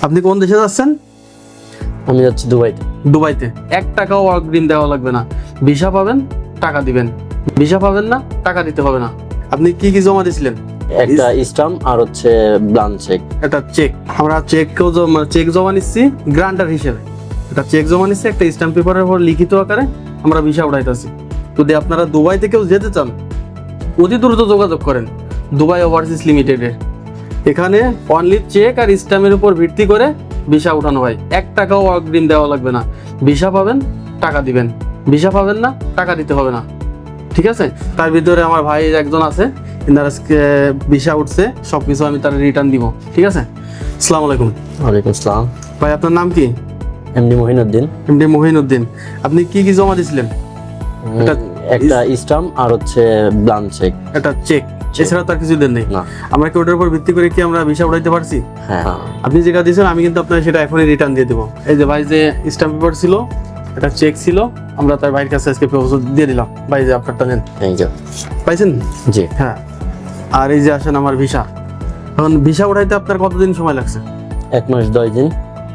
আপনি কোন দেশে যাচ্ছেন? আমি যাচ্ছি দুবাইতে। দুবাইতে 1 টাকাও অগ্রিম দেওয়া লাগবে না। ভিসা পাবেন, টাকা দিবেন। ভিসা পাবেন না, টাকা দিতে হবে না। আপনি কি কি জমা দিয়েছিলেন? একটা স্টাম্প আর হচ্ছে ব্লাঙ্ক চেক। একটা চেক। আমরা চেক জমা নিচ্ছি গ্রান্টার হিসেবে। এটা চেক জমা নিচ্ছি একটা স্ট্যাম্প পেপারের উপর লিখিত আকারে আমরা ভিসা উঠাইতেছি। যদি আপনারা দুবাই থেকেও যেতে চান, অতি দ্রুত যোগাযোগ করেন দুবাই ওভারসিজ লিমিটেডের। এখানে অনলি চেক আর স্ট্যাম্পের উপর ভিত্তি করে ভিসা উঠানো হয়। 1 টাকাও অগ্রিম দেওয়া লাগবে না। ভিসা পাবেন, টাকা দিবেন। ভিসা পাবেন না, টাকা দিতে হবে না। ঠিক আছে? তার ভিতরে আমার ভাই একজন আছে, ইনার আজকে ভিসা উঠছে, সবকিছু আমি তার রিটার্ন দিব। ঠিক আছে? আসসালামু আলাইকুম। ওয়ালাইকুম আসসালাম। ভাই আপনার নাম কি? এমডি মহিনুদ্দিন। এমডি মহিনুদ্দিন। আপনি কি কি জমা দিয়েছিলেন? একটা স্টাম্প আর হচ্ছে ব্লাঙ্ক চেক। একটা চেক, এছাড়া তার কিছু দেন নেই? না। আমরা কি ওটার উপর ভিত্তি করে কি আমরা ভিসা উঠাইতে পারছি? হ্যাঁ। আপনি যেটা দিয়েছেন আমি কিন্তু আপনার সেটা এখনই রিটার্ন দিয়ে দেবো। এই যে ভাই যে স্ট্যাম্প পেপার ছিল, একটা চেক ছিল, আমরা তার ভাইয়ের কাছে আজকে প্রপোজাল দিয়ে দিলাম। ভাই যে আপনারটা নেন। Thank you. পাইছেন? জি। হ্যাঁ। আর এই যে আসেন আমার ভিসা। এখন ভিসা উঠাইতে আপনার কতদিন সময় লাগছে? 1 মাস 10 দিন।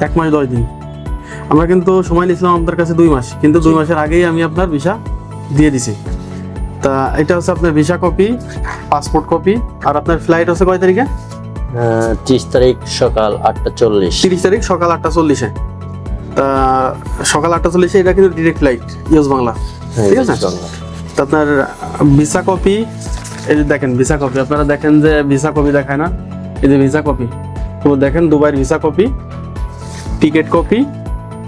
1 মাস 10 দিন। আমরা কিন্তু সময় নিয়েছিলাম আপনার কাছে 2 মাস, কিন্তু 2 মাসের আগেই আমি আপনার ভিসা দিয়ে দিছি। তা এটা হচ্ছে আপনার ভিসা কপি, পাসপোর্ট কপি। আর আপনার ফ্লাইট হচ্ছে কয় তারিখে? 30 তারিখ সকাল 8:40। 30 তারিখ সকাল 8:40-এ। তা সকাল 8:40-এ এটা কিন্তু ডিরেক্ট ফ্লাইট ইউএস বাংলা। ঠিক আছে? তো আপনার ভিসা কপি, এই যে দেখেন ভিসা কপি, আপনারা দেখেন যে ভিসা কপি দেখায় না, এই যে ভিসা কপি। তো দেখেন দুবাইয়ের ভিসা কপি, টিকিট কপি।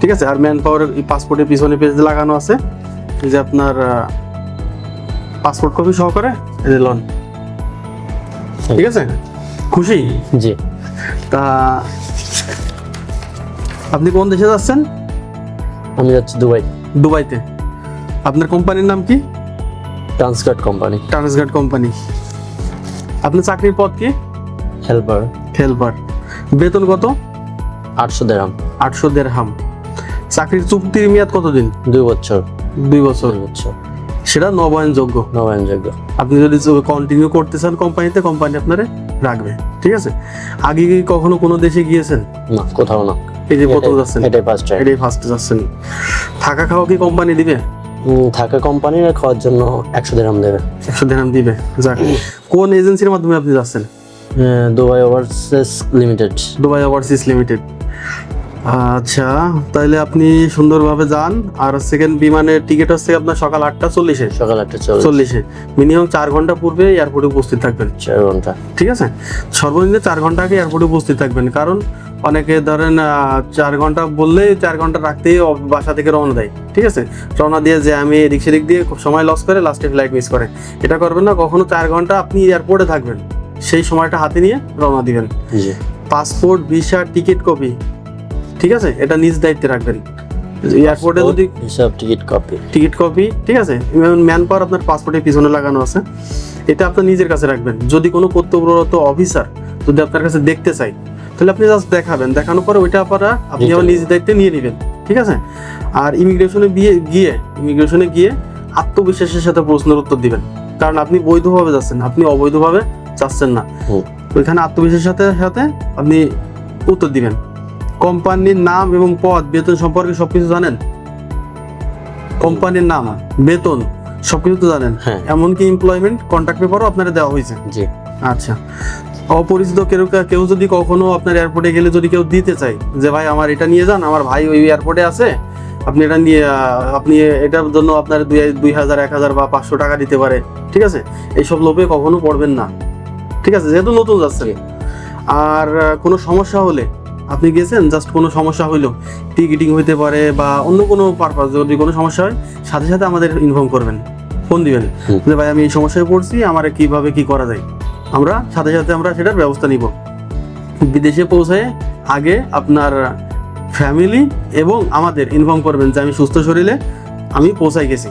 ঠিক আছে? আর ম্যান পাওয়ার পাসপোর্টের পিছনে পেজে লাগানো আছে, এই যে আপনার পাসপোর্ট কপি সহকারে এই যে লোন। ঠিক আছে? খুশি? জি। তা আপনি কোন দেশে যাচ্ছেন? আমি যাচ্ছি দুবাই। দুবাইতে। আপনার কোম্পানির নাম কি? Transguard company. Transguard company. আপনার চাকরির পদ কি? হেল্পার। হেল্পার। বেতন কত? 800 দিরহাম। 800 দিরহাম। চাকরির চুক্তির মেয়াদ কতদিন? 2 বছর। 2 বছর। 2 বছর। সেটা নবায়নযোগ্য। নবায়নযোগ্য। আপনি যদি কন্টিনিউ করতে চান কোম্পানিতে, কোম্পানি আপনারে রাখবে। ঠিক আছে? আগে কি কখনো কোনো দেশে গিয়েছেন? না, কোথাও না। এই যে প্রথম যাচ্ছেন? এটাই ফার্স্ট টাইম। এটাই ফার্স্ট যাচ্ছেন। থাকা খাওয়া কি কোম্পানি দিবে? থাকা কোম্পানির খাওয়ার জন্য 100 দিরহাম দেবে। 100 দিরহাম দিবে। যাক। কোন এজেন্সির মাধ্যমে আপনি যাচ্ছেন? Dubai overseas limited. Dubai overseas limited. আচ্ছা, তাহলে আপনি সুন্দরভাবে যান। আর সেকেন্ড বিমানের টিকিট হচ্ছে আপনার সকাল 8:40-এ। সকাল 8:40। মিনিমাম 4 ঘন্টা পূর্বে এয়ারপোর্টে উপস্থিত থাকবেন। 4 ঘন্টা। ঠিক আছে? সর্বনিম্ন 4 ঘন্টা আগে এয়ারপোর্টে উপস্থিত থাকবেন। কারণ অনেকে ধরেন 4 ঘন্টা বললেই 4 ঘন্টা রাখতেই বাসা থেকে রওনা দেয়। ঠিক আছে? রওনা দিয়ে যে আমি এদিক সেদিক দিয়ে সময় লস করে লাস্টে ফ্লাইট মিস করে। এটা করবেন না কখনো। 4 ঘন্টা আপনি এয়ারপোর্টে থাকবেন, সেই সময়টা হাতে নিয়ে রওনা দিবেন। জি। পাসপোর্ট, ভিসা, টিকিট কপি, ঠিক আছে, এটা নিজ দায়িত্বে রাখবেন। এয়ারপোর্টে যদি হিসাব টিকিট কপি, ঠিক আছে, ম্যান পাওয়ার আপনার পাসপোর্টের পিছনে লাগানো আছে, এটা আপনার নিজের কাছে রাখবেন। যদি কোনো কর্তব্যরত অফিসার যদি আপনার কাছে দেখতে চাই, তাহলে আপনি জাস্ট দেখাবেন। দেখানোর পরে ওইটা আপনি আবার নিজ দায়িত্বে নিয়ে নেবেন। ঠিক আছে? আর ইমিগ্রেশনে গিয়ে আত্মবিশ্বাসের সাথে প্রশ্নের উত্তর দিবেন। কারণ আপনি বৈধভাবে যাচ্ছেন, আপনি অবৈধভাবে যাচ্ছেন না। ওইখানে আত্মবিশ্বাসের সাথে সাথে আপনি উত্তর দিবেন। কোম্পানির নাম এবং পদ, বেতন সম্পর্কে সবকিছু জানেন? কোম্পানির নাম, বেতন সবকিছু তো জানেন? এমনকি এমপ্লয়মেন্ট কন্ট্রাক্ট পেপারও আপনারা দেওয়া হয়েছে। জি। আচ্ছা। অপরিচিত কেউ যদি কখনো আপনার এয়ারপোর্টে গেলে যদি কেউ দিতে চায় যে ভাই আমার এটা নিয়ে যান, আমার ভাই ওই এয়ারপোর্টে আছে, আপনি এটা নিয়ে আপনি এটার জন্য আপনার 2000, 1000 বা 500 টাকা দিতে পারে। ঠিক আছে? এইসব লোভে কখনো পড়বেন না। ঠিক আছে? যেহেতু নতুন যাচ্ছে। আর কোনো সমস্যা হলে, আপনি গেছেন জাস্ট কোনো সমস্যা হইলো, টিকিটিং হইতে পারে বা অন্য কোনো পারপাস, যদি কোনো সমস্যা হয় সাথে সাথে আমাদের ইনফর্ম করবেন, ফোন দিবেন যে ভাই আমি এই সমস্যায় পড়ছি, আমার কিভাবে কি করা যায়। আমরা সাথে সাথে আমরা সেটার ব্যবস্থা নিব। বিদেশে পৌঁছায় আগে আপনার ফ্যামিলি এবং আমাদের ইনফর্ম করবেন যে আমি সুস্থ শরীরে আমি পৌঁছাই গেছি।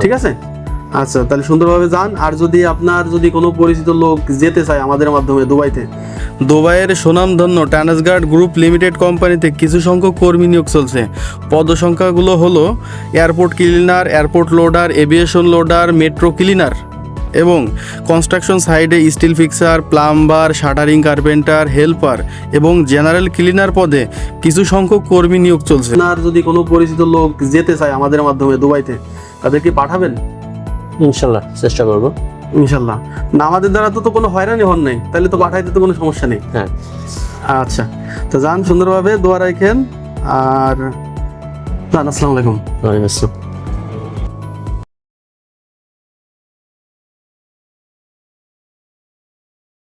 ঠিক আছে? আচ্ছা, তাহলে সুন্দরভাবে যান। আর যদি আপনার কোনো পরিচিত লোক যেতে চায় আমাদের মাধ্যমে দুবাইতে, দুবাইয়ের সুনামধন্য ট্রান্সগার্ড গ্রুপ লিমিটেড কোম্পানিতে কিছু সংখ্যক কর্মী নিয়োগ চলছে। পদসংখ্যাগুলো হলো airport cleaner, airport loader, aviation loader, metro cleaner, এবং কনস্ট্রাকশন সাইডে still fixer, plumber, shuttering carpenter, helper এবং জেনারেল ক্লিনার পদে কিছু সংখ্যক কর্মী নিয়োগ চলছে। আর যদি কোনো পরিচিত লোক যেতে চায় আমাদের মাধ্যমে দুবাইতে, তাদেরকে পাঠাবেন? ইনশাল্লাহ চেষ্টা করবো। ইনশাল্লাহ। না আমাদের দ্বারা তো কোনো হয়রানি হন নাই, তাহলে তো পাঠাইতে তো কোনো সমস্যা নেই। হ্যাঁ, আচ্ছা, তো যান, সুন্দরভাবে দোয়া রাখেন। আর আসসালামু আলাইকুম। ওয়ালাইকুম আসসালাম।